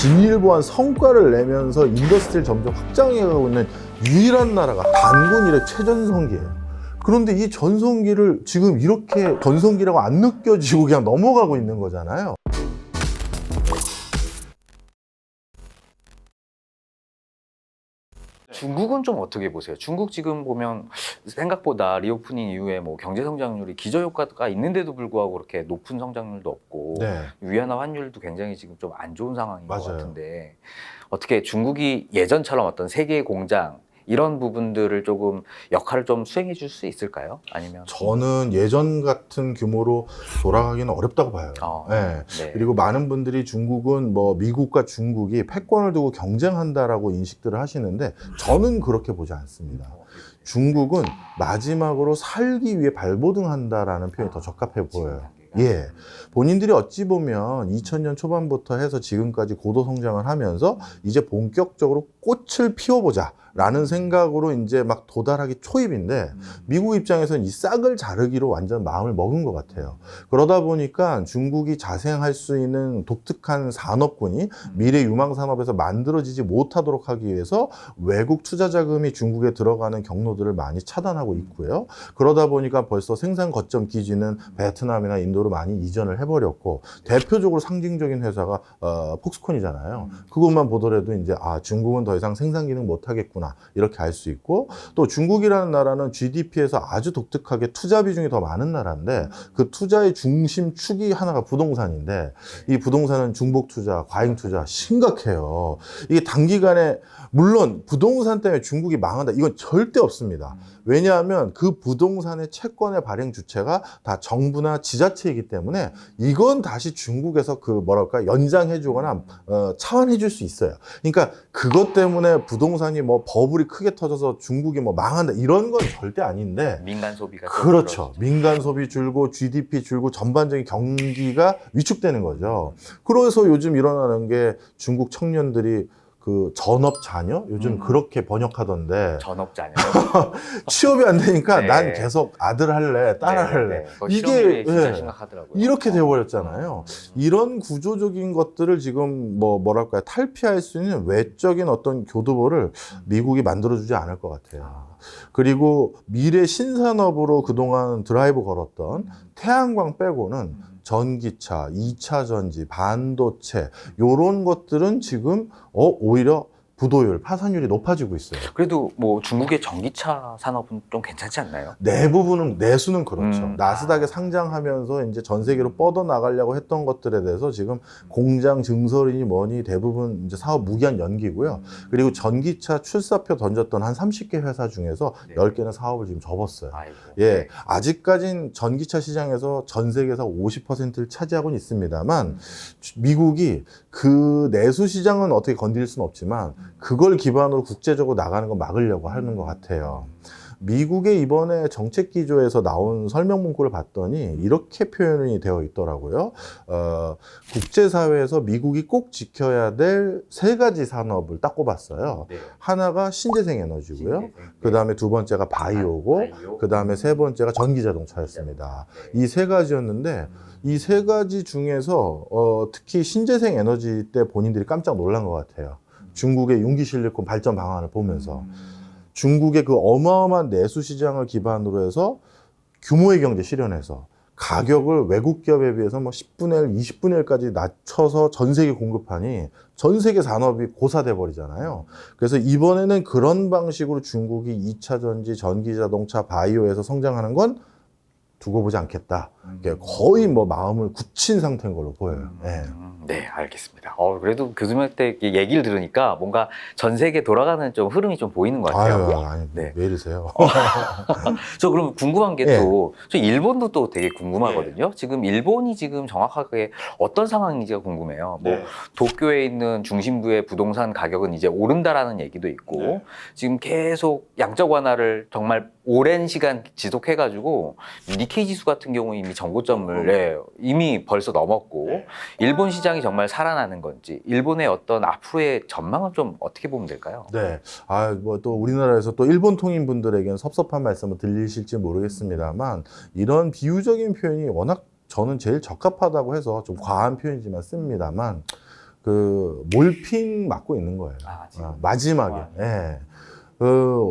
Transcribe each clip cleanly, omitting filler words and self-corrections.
진일보한 성과를 내면서 인더스트리를 점점 확장해가고 있는 유일한 나라가 단군 이래 최전성기예요. 그런데 이 전성기를 지금 이렇게 전성기라고 안 느껴지고 그냥 넘어가고 있는 거잖아요. 중국은 좀 어떻게 보세요? 중국 지금 보면 생각보다 리오프닝 이후에 뭐 경제 성장률이 기저효과가 있는데도 불구하고 그렇게 높은 성장률도 없고 네. 위안화 환율도 굉장히 지금 좀 안 좋은 상황인 것 맞아요. 같은데 어떻게 중국이 예전처럼 어떤 세계의 공장 이런 부분들을 조금 역할을 좀 수행해 줄 수 있을까요? 아니면 저는 예전 같은 규모로 돌아가기는 어렵다고 봐요. 네. 네. 그리고 많은 분들이 중국은 뭐 미국과 중국이 패권을 두고 경쟁한다라고 인식들을 하시는데 저는 그렇게 보지 않습니다. 중국은 마지막으로 살기 위해 발버둥한다라는 표현이 더 적합해 보여요. 예. 본인들이 어찌 보면 2000년 초반부터 해서 지금까지 고도 성장을 하면서 이제 본격적으로 꽃을 피워보자 라는 생각으로 이제 막 도달하기 초입인데 미국 입장에서는 이 싹을 자르기로 완전 마음을 먹은 것 같아요. 그러다 보니까 중국이 자생할 수 있는 독특한 산업군이 미래 유망 산업에서 만들어지지 못하도록 하기 위해서 외국 투자 자금이 중국에 들어가는 경로들을 많이 차단하고 있고요. 그러다 보니까 벌써 생산 거점 기지는 베트남이나 인도로 많이 이전을 해버렸고 대표적으로 상징적인 회사가 폭스콘이잖아요. 그것만 보더라도 이제 중국은 더 이상 생산 기능 못하겠구나 이렇게 알 수 있고 또 중국이라는 나라는 GDP에서 아주 독특하게 투자 비중이 더 많은 나라인데 그 투자의 중심축이 하나가 부동산인데 이 부동산은 중복 투자, 과잉 투자 심각해요. 이게 단기간에 물론 부동산 때문에 중국이 망한다 이건 절대 없습니다. 왜냐하면 그 부동산의 채권의 발행 주체가 다 정부나 지자체이기 때문에 이건 다시 중국에서 그 뭐랄까 연장해 주거나 차환해 줄 수 있어요. 그러니까 그것 때문에 부동산이 뭐 버블이 크게 터져서 중국이 뭐 망한다 이런 건 절대 아닌데 민간 소비가 그렇죠. 민간 소비 줄고 GDP 줄고 전반적인 경기가 위축되는 거죠. 그래서 요즘 일어나는 게 중국 청년들이 그 전업 자녀 요즘 그렇게 번역하던데 전업 자녀 취업이 안 되니까 네. 난 계속 아들 할래 딸 할래 이게 진짜 예, 심각하더라고요. 이렇게 돼버렸잖아요. 이런 구조적인 것들을 지금 뭐랄까요 탈피할 수 있는 외적인 어떤 교두보를 미국이 만들어주지 않을 것 같아요. 그리고 미래 신산업으로 그동안 드라이브 걸었던 태양광 빼고는 전기차, 2차 전지, 반도체 요런 것들은 지금 오히려 부도율, 파산율이 높아지고 있어요. 그래도 뭐 중국의 전기차 산업은 좀 괜찮지 않나요? 내수는 그렇죠. 나스닥에 상장하면서 이제 전 세계로 뻗어 나가려고 했던 것들에 대해서 지금 공장 증설이니 뭐니 대부분 이제 사업 무기한 연기고요. 그리고 전기차 출사표 던졌던 한 30개 회사 중에서 10개는 사업을 지금 접었어요. 아이고. 예. 아직까진 전기차 시장에서 전 세계에서 50%를 차지하고는 있습니다만 미국이 그 내수 시장은 어떻게 건드릴 수는 없지만 그걸 기반으로 국제적으로 나가는 거 막으려고 하는 것 같아요. 미국의 이번에 정책 기조에서 나온 설명 문구를 봤더니 이렇게 표현이 되어 있더라고요. 국제사회에서 미국이 꼭 지켜야 될 세 가지 산업을 딱 꼽았어요. 네. 하나가 신재생 에너지고요. 그 다음에 두 번째가 바이오고, 그 다음에 세 번째가 전기자동차였습니다. 이 세 가지였는데 이 세 가지 중에서 특히 신재생 에너지 때 본인들이 깜짝 놀란 것 같아요. 중국의 용기 실리콘 발전 방안을 보면서 중국의 그 어마어마한 내수 시장을 기반으로 해서 규모의 경제 실현해서 가격을 외국 기업에 비해서 뭐 10분의 1, 20분의 1까지 낮춰서 전 세계 공급하니 전 세계 산업이 고사돼 버리잖아요. 그래서 이번에는 그런 방식으로 중국이 2차 전지, 전기 자동차, 바이오에서 성장하는 건 두고 보지 않겠다. 거의 뭐 마음을 굳힌 상태인 걸로 보여요. 네. 네, 알겠습니다. 그래도 교수님한테 얘기를 들으니까 뭔가 전 세계 돌아가는 좀 흐름이 좀 보이는 것 같아요. 아니, 네. 왜 이러세요? 저 그럼 궁금한 게 예. 저 일본도 또 되게 궁금하거든요. 지금 일본이 지금 정확하게 어떤 상황인지가 궁금해요. 뭐 도쿄에 있는 중심부의 부동산 가격은 이제 오른다라는 얘기도 있고 지금 계속 양적 완화를 정말 오랜 시간 지속해가지고 니케이 지수 같은 경우 이미 전고점을 이미 벌써 넘었고 일본 시장이 정말 살아나는 건지 일본의 어떤 앞으로의 전망은 좀 어떻게 보면 될까요? 네. 뭐 또 우리나라에서 또 일본 통인 분들에게는 섭섭한 말씀을 들리실지 모르겠습니다만 이런 비유적인 표현이 워낙 저는 제일 적합하다고 해서 좀 과한 표현이지만 씁니다만 그 몰핀 맞고 있는 거예요. 지금. 마지막에. 예.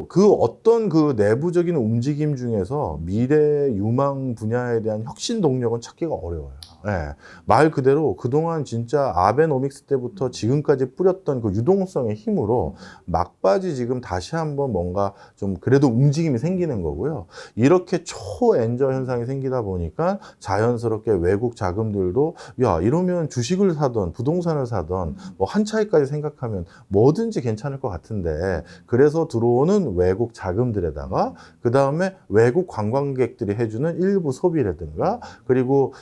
그 어떤 그 내부적인 움직임 중에서 미래 유망 분야에 대한 혁신 동력은 찾기가 어려워요. 예. 말 그대로 그동안 진짜 아베노믹스 때부터 지금까지 뿌렸던 그 유동성의 힘으로 막바지 지금 다시 한번 뭔가 좀 그래도 움직임이 생기는 거고요. 이렇게 초엔저 현상이 생기다 보니까 자연스럽게 외국 자금들도 야, 이러면 주식을 사던 부동산을 사던 뭐 한 차이까지 생각하면 뭐든지 괜찮을 것 같은데 그래서 들어오는 외국 자금들에다가 그 다음에 외국 관광객들이 해주는 일부 소비라든가 그리고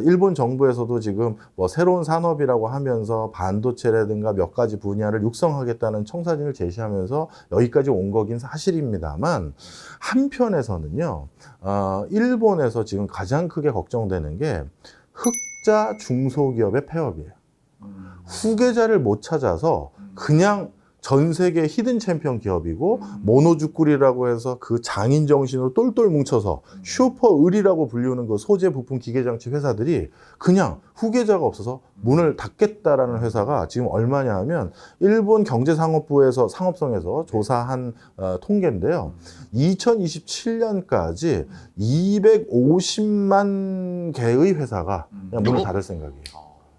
일본 정부에서도 지금 뭐 새로운 산업이라고 하면서 반도체라든가 몇 가지 분야를 육성하겠다는 청사진을 제시하면서 여기까지 온 거긴 사실입니다만 한편에서는요 일본에서 지금 가장 크게 걱정되는 게 흑자 중소기업의 폐업이에요. 후계자를 못 찾아서 그냥 전 세계 히든 챔피언 기업이고 모노주꾸리라고 해서 그 장인 정신으로 똘똘 뭉쳐서 슈퍼을이라고 불리우는 그 소재 부품 기계장치 회사들이 그냥 후계자가 없어서 문을 닫겠다라는 회사가 지금 얼마냐 하면 일본 경제상업부에서 상업성에서 조사한 통계인데요. 2027년까지 250만 개의 회사가 그냥 문을 닫을 생각이에요.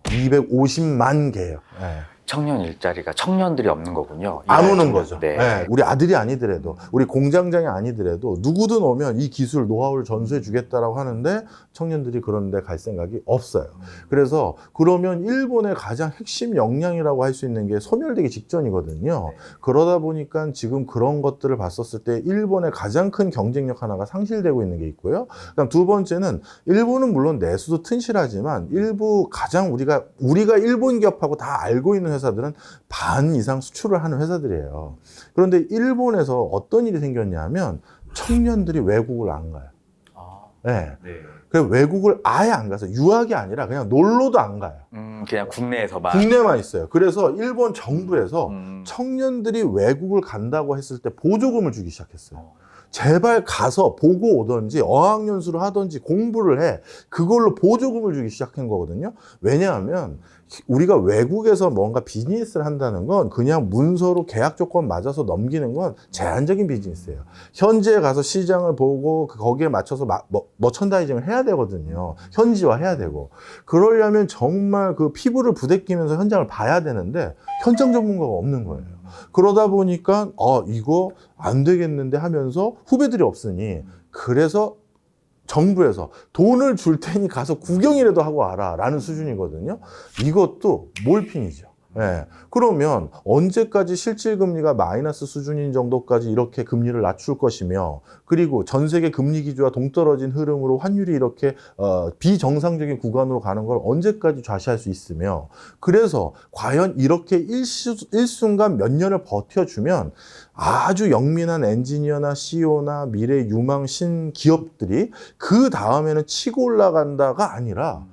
250만 개예요. 네. 청년 일자리가 청년들이 없는 거군요. 안 오는 거죠. 네. 네. 우리 아들이 아니더라도 우리 공장장이 아니더라도 누구든 오면 이 기술 노하우를 전수해 주겠다라고 하는데 청년들이 그런 데 갈 생각이 없어요. 그래서 그러면 일본의 가장 핵심 역량이라고 할 수 있는 게 소멸되기 직전이거든요. 그러다 보니까 지금 그런 것들을 봤었을 때 일본의 가장 큰 경쟁력 하나가 상실되고 있는 게 있고요. 그다음 두 번째는 일본은 물론 내수도 튼실하지만 일부 가장 우리가 일본 기업하고 다 알고 있는 회사들은 반 이상 수출을 하는 회사들이에요. 그런데 일본에서 어떤 일이 생겼냐면 청년들이 외국을 안 가요. 네. 그래서 외국을 아예 안 가서 유학이 아니라 그냥 놀러도 안 가요. 그냥 국내에서만. 국내만 있어요. 그래서 일본 정부에서 청년들이 외국을 간다고 했을 때 보조금을 주기 시작했어요. 제발 가서 보고 오든지 어학연수를 하든지 공부를 해. 그걸로 보조금을 주기 시작한 거거든요. 왜냐하면 우리가 외국에서 뭔가 비즈니스를 한다는 건 그냥 문서로 계약 조건 맞아서 넘기는 건 제한적인 비즈니스예요. 현지에 가서 시장을 보고 거기에 맞춰서 머천다이징을 해야 되거든요. 현지화해야 되고. 그러려면 정말 그 피부를 부대끼면서 현장을 봐야 되는데 현장 전문가가 없는 거예요. 그러다 보니까 이거 안 되겠는데 하면서 후배들이 없으니 그래서 정부에서 돈을 줄 테니 가서 구경이라도 하고 와라 라는 수준이거든요. 이것도 몰핀이죠. 예. 그러면 언제까지 실질금리가 마이너스 수준인 정도까지 이렇게 금리를 낮출 것이며 그리고 전 세계 금리 기조와 동떨어진 흐름으로 환율이 이렇게 비정상적인 구간으로 가는 걸 언제까지 좌시할 수 있으며 그래서 과연 이렇게 일순간 몇 년을 버텨주면 아주 영민한 엔지니어나 CEO나 미래 유망 신기업들이 그 다음에는 치고 올라간다가 아니라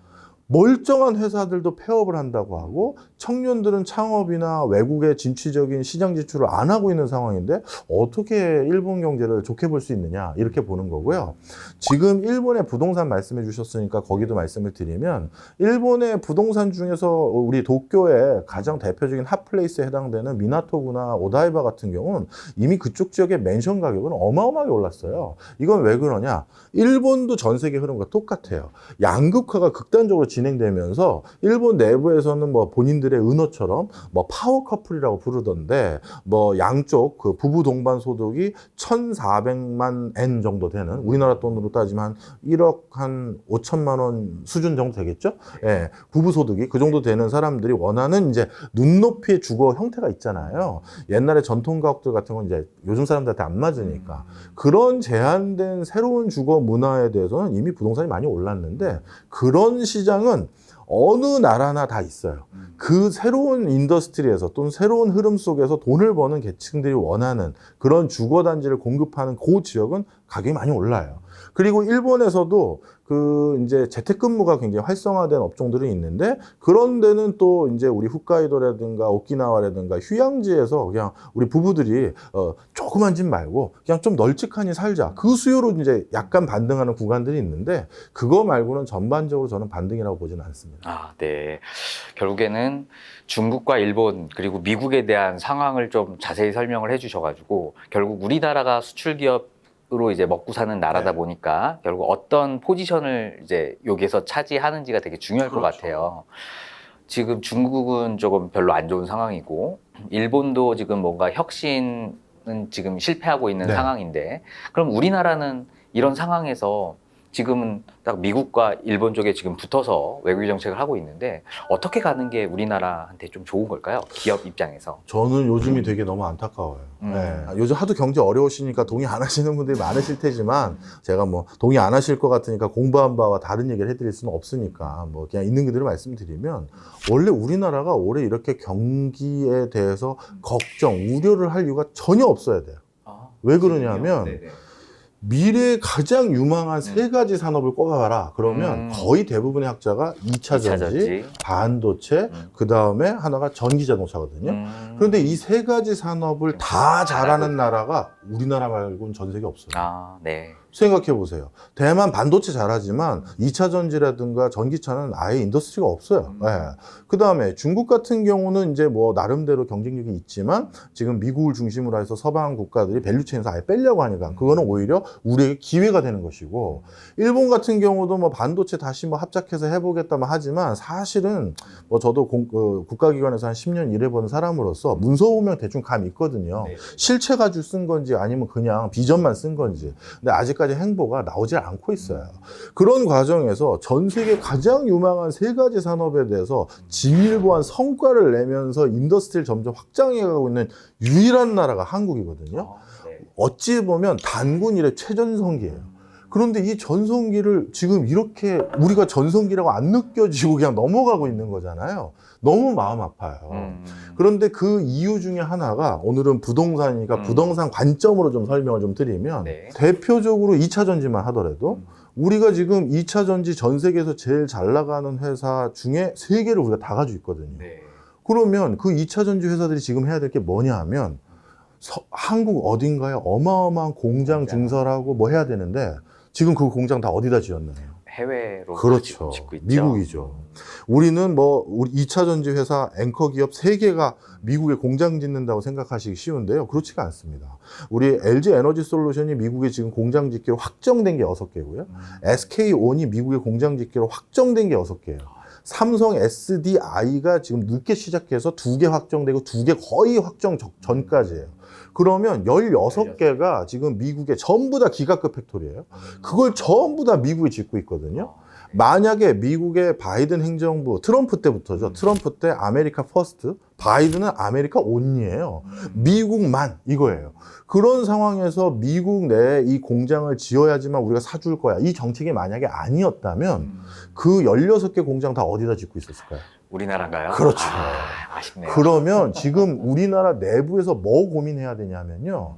멀쩡한 회사들도 폐업을 한다고 하고 청년들은 창업이나 외국의 진취적인 시장 진출을 안 하고 있는 상황인데 어떻게 일본 경제를 좋게 볼 수 있느냐 이렇게 보는 거고요. 지금 일본의 부동산 말씀해 주셨으니까 거기도 말씀을 드리면 일본의 부동산 중에서 우리 도쿄의 가장 대표적인 핫플레이스에 해당되는 미나토구나 오다이바 같은 경우는 이미 그쪽 지역의 맨션 가격은 어마어마하게 올랐어요. 이건 왜 그러냐? 일본도 전 세계 흐름과 똑같아요. 양극화가 극단적으로 진행되면서 일본 내부에서는 뭐 본인들의 은어처럼 뭐 파워 커플이라고 부르던데 뭐 양쪽 그 부부 동반 소득이 1,400만 엔 정도 되는 우리나라 돈으로 따지면 한 1억 한 5천만 원 수준 정도 되겠죠? 예. 부부 소득이 그 정도 되는 사람들이 원하는 이제 눈높이의 주거 형태가 있잖아요. 옛날에 전통 가옥들 같은 건 이제 요즘 사람들한테 안 맞으니까 그런 제한된 새로운 주거 문화에 대해서는 이미 부동산이 많이 올랐는데 그런 시장은 어느 나라나 다 있어요. 그 새로운 인더스트리에서 또는 새로운 흐름 속에서 돈을 버는 계층들이 원하는 그런 주거단지를 공급하는 그 지역은 가격이 많이 올라요. 그리고 일본에서도 그 이제 재택근무가 굉장히 활성화된 업종들이 있는데 그런 데는 또 이제 우리 홋카이도라든가 오키나와라든가 휴양지에서 그냥 우리 부부들이 조그만 집 말고 그냥 좀 널찍하니 살자. 그 수요로 이제 약간 반등하는 구간들이 있는데 그거 말고는 전반적으로 저는 반등이라고 보지는 않습니다. 아, 네. 결국에는 중국과 일본 그리고 미국에 대한 상황을 좀 자세히 설명을 해주셔가지고 결국 우리나라가 수출 기업으로 이제 먹고 사는 나라다 네. 보니까 결국 어떤 포지션을 이제 여기에서 차지하는지가 되게 중요할 것 그렇죠. 같아요. 지금 중국은 조금 별로 안 좋은 상황이고 일본도 지금 뭔가 혁신은 지금 실패하고 있는 네. 상황인데 그럼 우리나라는 이런 상황에서 지금은 딱 미국과 일본 쪽에 지금 붙어서 외교 정책을 하고 있는데 어떻게 가는 게 우리나라한테 좀 좋은 걸까요? 기업 입장에서. 저는 요즘이 되게 너무 안타까워요. 네. 요즘 하도 경제 어려우시니까 동의 안 하시는 분들이 많으실 테지만 제가 뭐 동의 안 하실 것 같으니까 공부한 바와 다른 얘기를 해드릴 수는 없으니까 뭐 그냥 있는 그대로 말씀드리면 원래 우리나라가 올해 이렇게 경기에 대해서 걱정, 우려를 할 이유가 전혀 없어야 돼요. 왜 그러냐면 미래에 가장 유망한 세 가지 산업을 꼽아봐라. 그러면 거의 대부분의 학자가 2차 전지, 반도체, 그 다음에 하나가 전기 자동차거든요. 그런데 이 세 가지 산업을 다 잘하는 나라가 우리나라 말고는 전 세계 없어요. 아, 네. 생각해 보세요. 대만 반도체 잘하지만 2차 전지라든가 전기차는 아예 인더스트리가 없어요. 네. 그 다음에 중국 같은 경우는 이제 뭐 나름대로 경쟁력이 있지만 지금 미국을 중심으로 해서 서방 국가들이 밸류체인에서 아예 빼려고 하니까 그거는 오히려 우리에게 기회가 되는 것이고 일본 같은 경우도 뭐 반도체 다시 뭐 합작해서 해보겠다만 하지만 사실은 뭐 저도 국가기관에서 한 10년 일해본 사람으로서 문서 보면 대충 감이 있거든요. 실체 가지고 쓴 건지 아니면 그냥 비전만 쓴 건지. 근데 아직까지 행보가 나오지 않고 있어요. 그런 과정에서 전 세계 가장 유망한 세 가지 산업에 대해서 진일보한 성과를 내면서 인더스트리를 점점 확장해가고 있는 유일한 나라가 한국이거든요. 어찌 보면 단군 이래 최전성기예요. 그런데 이 전성기를 지금 이렇게 우리가 전성기라고 안 느껴지고 그냥 넘어가고 있는 거잖아요. 너무 마음 아파요. 그런데 그 이유 중에 하나가 오늘은 부동산이니까 부동산 관점으로 좀 설명을 좀 드리면 대표적으로 2차 전지만 하더라도 우리가 지금 2차 전지 전 세계에서 제일 잘 나가는 회사 중에 3개를 우리가 다 가지고 있거든요. 그러면 그 2차 전지 회사들이 지금 해야 될 게 뭐냐 하면 한국 어딘가에 어마어마한 공장 증설하고 뭐 해야 되는데 지금 그 공장 다 어디다 지었나요? 해외로 그렇죠. 짓고 있죠. 미국이죠. 우리는 뭐 우리 2차 전지 회사 앵커 기업 3개가 미국에 공장 짓는다고 생각하시기 쉬운데요. 그렇지가 않습니다. 우리 LG 에너지 솔루션이 미국에 지금 공장 짓기로 확정된 게 6개고요. SK온이 미국에 공장 짓기로 확정된 게 6개예요. 삼성 SDI가 지금 늦게 시작해서 2개 확정되고 2개 거의 확정 전까지예요. 그러면 16개가 지금 미국에 전부 다 기가급 팩토리예요. 그걸 전부 다 미국에 짓고 있거든요. 만약에 미국의 바이든 행정부, 트럼프 때부터죠. 트럼프 때 아메리카 퍼스트, 바이든은 아메리카 온리예요. 미국만 이거예요. 그런 상황에서 미국 내에 이 공장을 지어야지만 우리가 사줄 거야. 이 정책이 만약에 아니었다면 그 16개 공장 다 어디다 짓고 있었을까요? 우리나라인가요? 그렇죠. 아쉽네요. 그러면 지금 우리나라 내부에서 뭐 고민해야 되냐면요.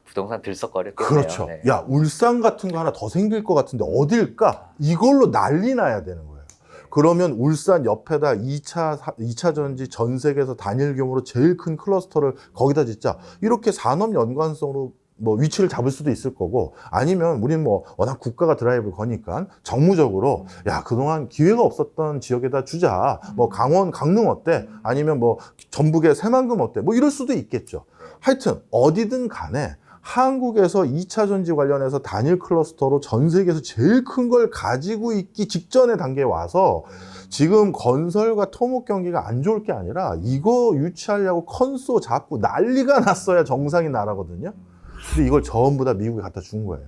부동산 들썩거렸겠네요. 그렇죠. 네. 야, 울산 같은 거 하나 더 생길 것 같은데 어딜까? 이걸로 난리 나야 되는 거예요. 그러면 울산 옆에다 2차 전지 전 세계에서 단일 규모로 제일 큰 클러스터를 거기다 짓자. 이렇게 산업 연관성으로 뭐 위치를 잡을 수도 있을 거고 아니면 우리는 뭐 워낙 국가가 드라이브를 거니까 정무적으로 야 그동안 기회가 없었던 지역에다 주자 뭐 강원 강릉 어때 아니면 뭐 전북의 새만금 어때 뭐 이럴 수도 있겠죠. 하여튼 어디든 간에 한국에서 2차 전지 관련해서 단일 클러스터로 전 세계에서 제일 큰 걸 가지고 있기 직전의 단계에 와서 지금 건설과 토목 경기가 안 좋을 게 아니라 이거 유치하려고 컨소 잡고 난리가 났어야 정상인 나라거든요. 근데 이걸 전부 다 미국에 갖다 준 거예요.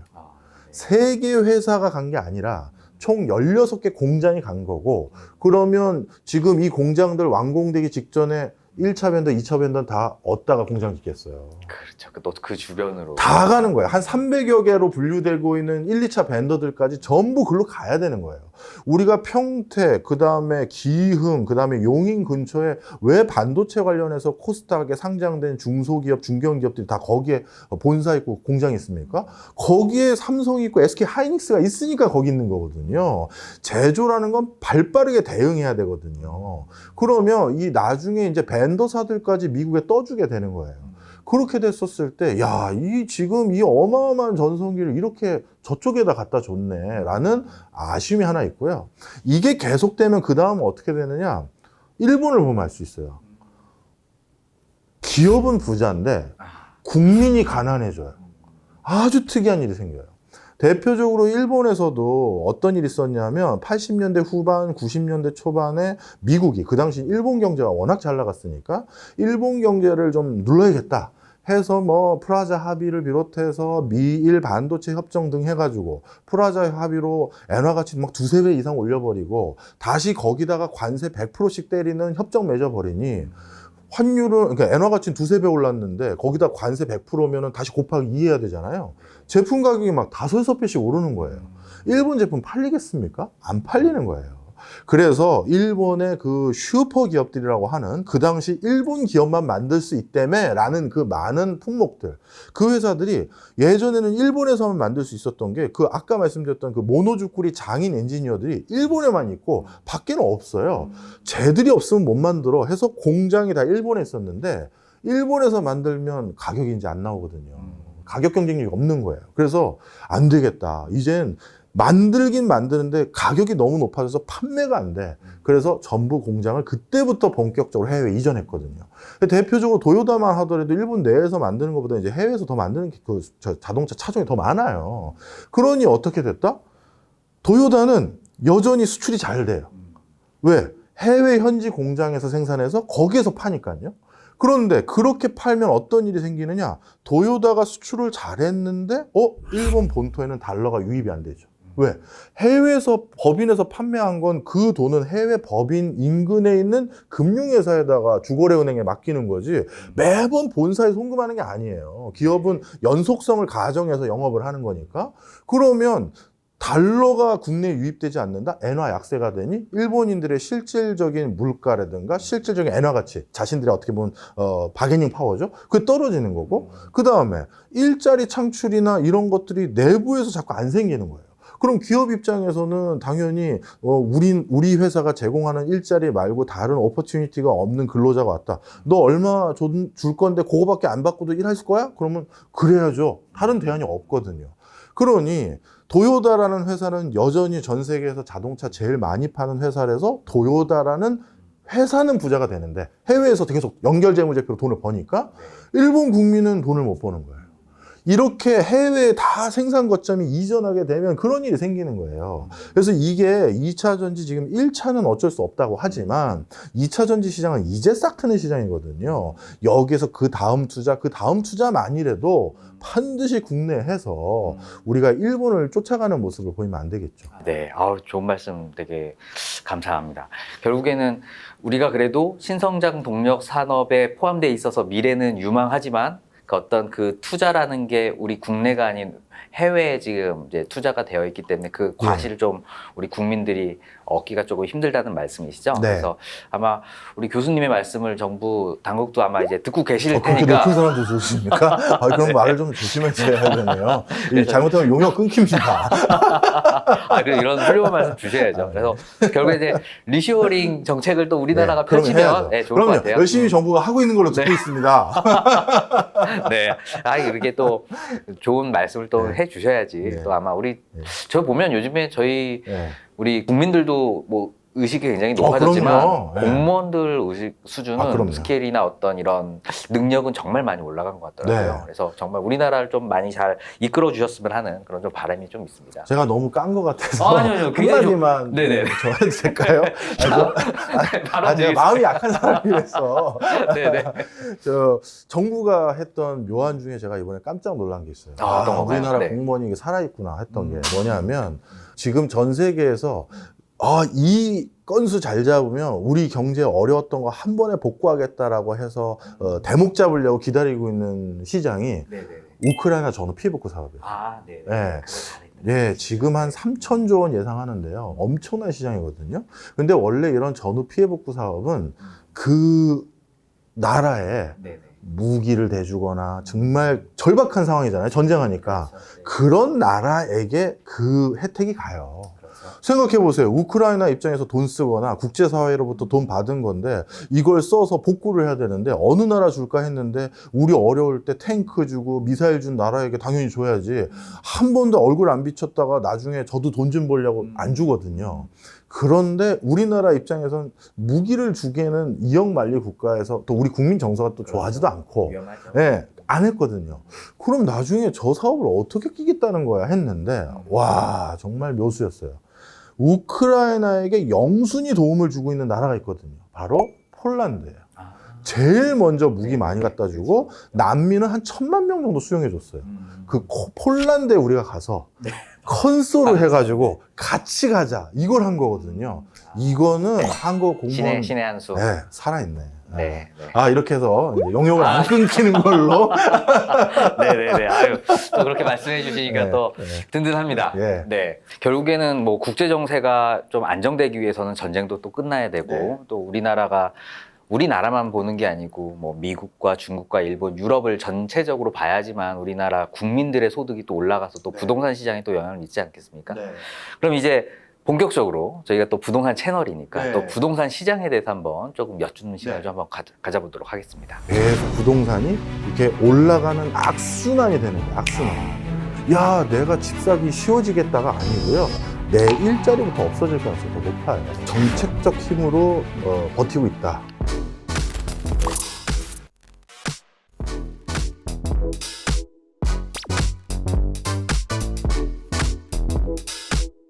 3개 회사가 간 게 아니라 총 16개 공장이 간 거고 그러면 지금 이 공장들 완공되기 직전에 1차 벤더, 2차 벤더는 다 얻다가 공장 짓겠어요. 그렇죠. 또 그 주변으로 다 가는 거예요. 한 300여 개로 분류되고 있는 1, 2차 벤더들까지 전부 글로 가야 되는 거예요. 우리가 평택, 그 다음에 기흥, 그 다음에 용인 근처에 왜 반도체 관련해서 코스닥에 상장된 중소기업, 중견기업들이 다 거기에 본사 있고 공장이 있습니까? 거기에 삼성이 있고 SK 하이닉스가 있으니까 거기 있는 거거든요. 제조라는 건 발빠르게 대응해야 되거든요. 그러면 이 나중에 이제 벤더사들까지 미국에 떠주게 되는 거예요. 그렇게 됐었을 때, 야, 이 지금 이 어마어마한 전성기를 이렇게 저쪽에다 갖다 줬네라는 아쉬움이 하나 있고요. 이게 계속되면 그 다음 어떻게 되느냐? 일본을 보면 알 수 있어요. 기업은 부자인데 국민이 가난해져요. 아주 특이한 일이 생겨요. 대표적으로 일본에서도 어떤 일이 있었냐면 80년대 후반, 90년대 초반에 미국이 그 당시 일본 경제가 워낙 잘 나갔으니까 일본 경제를 좀 눌러야겠다 해서 뭐 프라자 합의를 비롯해서 미일 반도체 협정 등 해가지고 프라자 합의로 엔화 가치 막 두세 배 이상 올려버리고 다시 거기다가 관세 100%씩 때리는 협정 맺어버리니 환율은, 그러니까 엔화 가치는 두세 배 올랐는데 거기다 관세 100%면은 다시 곱하기 2 해야 되잖아요. 제품 가격이 막 5-6배씩 오르는 거예요. 일본 제품 팔리겠습니까? 안 팔리는 거예요. 그래서 일본의 그 슈퍼 기업들이라고 하는 그 당시 일본 기업만 만들 수 있다며 라는 그 많은 품목들, 그 회사들이 예전에는 일본에서만 만들 수 있었던 게 그 아까 말씀드렸던 그 모노주쿠리 장인 엔지니어들이 일본에만 있고 밖에는 없어요. 쟤들이 없으면 못 만들어 해서 공장이 다 일본에 있었는데 일본에서 만들면 가격이 이제 안 나오거든요. 가격 경쟁력이 없는 거예요. 그래서 안 되겠다. 이젠 만들긴 만드는데 가격이 너무 높아져서 판매가 안 돼. 그래서 전부 공장을 그때부터 본격적으로 해외에 이전했거든요. 대표적으로 도요타만 하더라도 일본 내에서 만드는 것보다 이제 해외에서 더 만드는 그 자동차 차종이 더 많아요. 그러니 어떻게 됐다? 도요타는 여전히 수출이 잘 돼요. 왜? 해외 현지 공장에서 생산해서 거기에서 파니까요. 그런데 그렇게 팔면 어떤 일이 생기느냐? 도요타가 수출을 잘했는데 일본 본토에는 달러가 유입이 안 되죠. 왜? 해외에서 법인에서 판매한 건 그 돈은 해외 법인 인근에 있는 금융회사에다가 주거래은행에 맡기는 거지 매번 본사에 송금하는 게 아니에요. 기업은 연속성을 가정해서 영업을 하는 거니까. 그러면 달러가 국내에 유입되지 않는다? 엔화 약세가 되니 일본인들의 실질적인 물가라든가 실질적인 엔화 가치, 자신들의 어떻게 보면 바게닝 파워죠. 그게 떨어지는 거고, 그 다음에 일자리 창출이나 이런 것들이 내부에서 자꾸 안 생기는 거예요. 그럼 기업 입장에서는 당연히 우리 회사가 제공하는 일자리 말고 다른 오퍼튜니티가 없는 근로자가 왔다. 너 얼마 줄 건데 그거밖에 안 받고도 일할 거야? 그러면 그래야죠. 다른 대안이 없거든요. 그러니 도요타라는 회사는 여전히 전 세계에서 자동차 제일 많이 파는 회사라서 도요타라는 회사는 부자가 되는데 해외에서 계속 연결 재무제표로 돈을 버니까 일본 국민은 돈을 못 버는 거예요. 이렇게 해외에 다 생산 거점이 이전하게 되면 그런 일이 생기는 거예요. 그래서 이게 2차 전지 지금 1차는 어쩔 수 없다고 하지만 2차 전지 시장은 이제 싹 트는 시장이거든요. 여기에서 그 다음 투자만이라도 반드시 국내에서 우리가 일본을 쫓아가는 모습을 보이면 안 되겠죠. 네, 좋은 말씀 되게 감사합니다. 결국에는 우리가 그래도 신성장 동력 산업에 포함되어 있어서 미래는 유망하지만 어떤 그 투자라는 게 우리 국내가 아닌 해외에 지금 이제 투자가 되어 있기 때문에 그 과실을 좀 우리 국민들이 얻기가 조금 힘들다는 말씀이시죠? 네. 그래서 아마 우리 교수님의 말씀을 정부 당국도 아마 이제 듣고 계실 그렇게 테니까. 높은 사람도 좋으십니까? 그럼 네. 말을 좀 조심해서 해야 되네요. 잘못하면 용역 끊깁니다. 그리고 이런 훌륭한 말씀 주셔야죠. 그래서 결국에 이제 리쇼어링 정책을 또 우리나라가 그럼 펼치면 해야죠. 네, 좋을 그럼요. 것 같아요. 열심히 정부가 하고 있는 걸로 듣고 있습니다. 네. 이렇게 또 좋은 말씀을 또 네. 해주셔야지. 네. 또 아마 우리, 네. 저 보면 요즘에 저희, 네. 우리 국민들도 뭐 의식이 굉장히 높아졌지만 그럼요. 네. 공무원들 의식 수준은 그럼요. 스케일이나 어떤 이런 능력은 정말 많이 올라간 것 같더라고요. 네. 그래서 정말 우리나라를 좀 많이 잘 이끌어 주셨으면 하는 그런 좀 바람이 좀 있습니다. 제가 너무 깐 것 같아서 아니요. 굉장히 한마디만 네네. 저한테 될까요? 제가 마음이 약한 사람이라서 네네. 정부가 했던 묘안 중에 제가 이번에 깜짝 놀란 게 있어요. 어떤 건가요? 우리나라 네. 공무원이 이게 살아있구나 했던 게 뭐냐면 지금 전 세계에서 이 건수 잘 잡으면 우리 경제 어려웠던 거 한 번에 복구하겠다라고 해서 대목 잡으려고 기다리고 있는 시장이 네네. 우크라이나 전후 피복구 사업이에요. 네. 네. 예, 지금 한 3천조 원 예상하는데요. 엄청난 시장이거든요. 근데 원래 이런 전후 피해 복구 사업은 그 나라에 네네. 무기를 대주거나 정말 절박한 상황이잖아요. 전쟁하니까. 그런 나라에게 그 혜택이 가요. 생각해 보세요. 우크라이나 입장에서 돈 쓰거나 국제사회로부터 돈 받은 건데 이걸 써서 복구를 해야 되는데 어느 나라 줄까 했는데 우리 어려울 때 탱크 주고 미사일 준 나라에게 당연히 줘야지. 한 번도 얼굴 안 비쳤다가 나중에 저도 돈 좀 벌려고 안 주거든요. 그런데 우리나라 입장에선 무기를 주기에는 이억만리 국가에서 또 우리 국민 정서가 또 좋아하지도 않고 위험하죠. 예, 안 했거든요. 그럼 나중에 저 사업을 어떻게 끼겠다는 거야 했는데 와 정말 묘수였어요. 우크라이나에게 영순위 도움을 주고 있는 나라가 있거든요. 바로 폴란드예요. 제일 먼저 무기 많이 갖다 주고 난민은 한 1,000만 명 정도 수용해 줬어요. 그 폴란드에 우리가 가서 컨소를 해가지고 같이 가자 이걸 한 거거든요. 이거는 한국 공무원 신의 한 수. 네, 살아있네. 네. 아 이렇게 해서 이제 영역을 안 끊기는 걸로. 네네네. 아유, 또 그렇게 말씀해 주시니까 네, 또 네. 든든합니다. 예. 네. 결국에는 뭐 국제 정세가 좀 안정되기 위해서는 전쟁도 또 끝나야 되고 네. 또 우리나라만 보는 게 아니고 뭐 미국과 중국과 일본, 유럽을 전체적으로 봐야지만 우리나라 국민들의 소득이 또 올라가서 또 부동산 시장에 또 영향을 미치지 않겠습니까? 그럼 이제 본격적으로 저희가 또 부동산 채널이니까 네. 또 부동산 시장에 대해서 한번 조금 여쭙는 시간을 네. 좀 한번 가져보도록 하겠습니다. 계속 부동산이 이렇게 올라가는 악순환이 되는 거예요. 악순환. 야, 내가 집 사기 쉬워지겠다가 아니고요. 내 일자리부터 없어질 가능성이 더 높아요. 정책적 힘으로 버티고 있다.